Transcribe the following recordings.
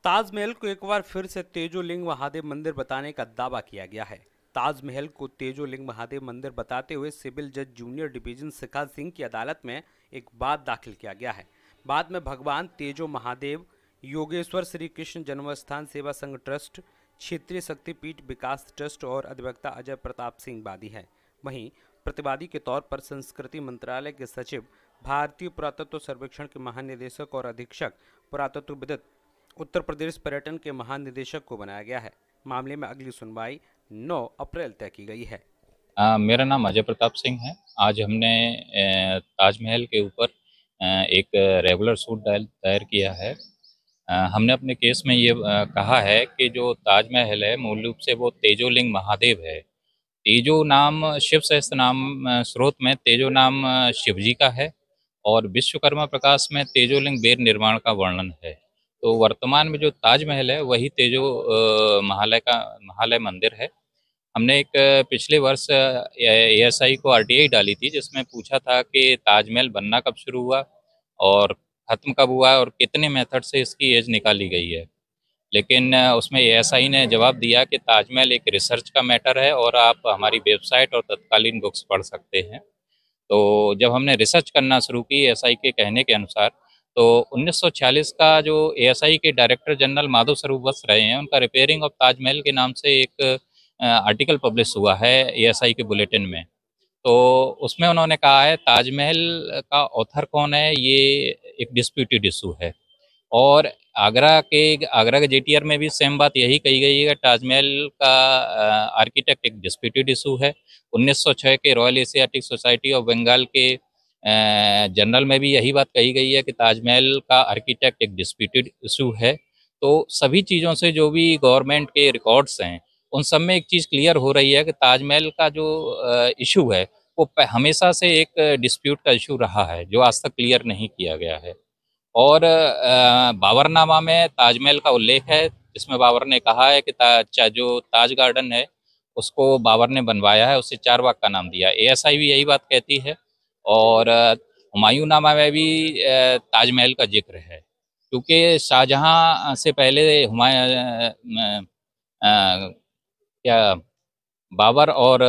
ताजमहल को एक बार फिर से तेजोलिंग महादेव मंदिर बताने का दावा किया गया है। ताजमहल को तेजोलिंग महादेव मंदिर बताते हुए सिविल जज जूनियर डिवीजन शिखा सिंह की अदालत में एक बात दाखिल किया गया है। बाद में भगवान तेजो महादेव, योगेश्वर श्री कृष्ण जन्मस्थान सेवा संघ ट्रस्ट, क्षेत्रीय शक्तिपीठ विकास ट्रस्ट और अधिवक्ता अजय प्रताप सिंह वादी हैं। वहीं प्रतिवादी के तौर पर संस्कृति मंत्रालय के सचिव, भारतीय पुरातत्व सर्वेक्षण के महानिदेशक और अधीक्षक पुरातत्वविद, उत्तर प्रदेश पर्यटन के महानिदेशक को बनाया गया है। मामले में अगली सुनवाई 9 अप्रैल तय की गई है। मेरा नाम अजय प्रताप सिंह है। आज हमने ताजमहल के ऊपर एक रेगुलर सूट दायर किया है। हमने अपने केस में ये कहा है कि जो ताजमहल है मूल रूप से वो तेजोलिंग महादेव है। तेजो नाम शिव सहस्त्र नाम स्रोत में तेजो नाम शिव जी का है और विश्वकर्मा प्रकाश में तेजोलिंग बेर निर्माण का वर्णन है। तो वर्तमान में जो ताजमहल है वही तेजो महालय मंदिर है। हमने एक पिछले वर्ष एएसआई को आरटीआई डाली थी जिसमें पूछा था कि ताजमहल बनना कब शुरू हुआ और ख़त्म कब हुआ और कितने मेथड से इसकी एज निकाली गई है। लेकिन उसमें एएसआई ने जवाब दिया कि ताजमहल एक रिसर्च का मैटर है और आप हमारी वेबसाइट और तत्कालीन बुक्स पढ़ सकते हैं। तो जब हमने रिसर्च करना शुरू की एएसआई के कहने के अनुसार, तो 1946 का जो एएसआई के डायरेक्टर जनरल माधव स्वरूप वत्स रहे हैं, उनका रिपेयरिंग ऑफ ताजमहल के नाम से एक आर्टिकल पब्लिश हुआ है एएसआई के बुलेटिन में। तो उसमें उन्होंने कहा है ताजमहल का ऑथर कौन है ये एक डिस्प्यूटेड इशू है। और आगरा के जेटीआर में भी सेम बात यही कही गई है कि ताजमहल का आर्किटेक्ट एक डिस्प्यूटेड इशू है। 1906 के Royal Asiatic Society of Bengal के जनरल में भी यही बात कही गई है कि ताजमहल का आर्किटेक्ट एक डिस्प्यूटेड इशू है। तो सभी चीज़ों से जो भी गवर्नमेंट के रिकॉर्ड्स हैं उन सब में एक चीज़ क्लियर हो रही है कि ताजमहल का जो इशू है वो हमेशा से एक डिस्प्यूट का इशू रहा है जो आज तक क्लियर नहीं किया गया है। और बाबरनामा में ताजमहल का उल्लेख है जिसमें बाबर ने कहा है कि जो ताज गार्डन है उसको बाबर ने बनवाया है, उसे चारबाग का नाम दिया। एएसआई भी यही बात कहती है। और हुमायूं नामा में भी ताजमहल का जिक्र है क्योंकि शाहजहां से पहले क्या बाबर और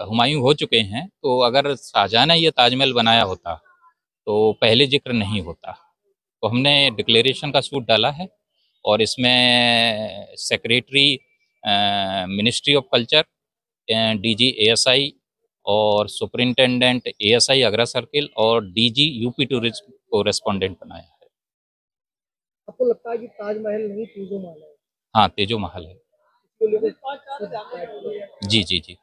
हुमायूं हो चुके हैं। तो अगर शाहजहां ने ये ताजमहल बनाया होता तो पहले जिक्र नहीं होता। तो हमने डिक्लेरेशन का सूट डाला है और इसमें secretary ministry of culture, DG ASI और सुपरिंटेंडेंट एएसआई आगरा सर्किल और डीजी यूपी टूरिज्म को रेस्पोंडेंट बनाया है। आपको लगता है कि ताजमहल नहीं तेजो महल है? हाँ, तेजो महल है। इसको लेकर जी जी जी।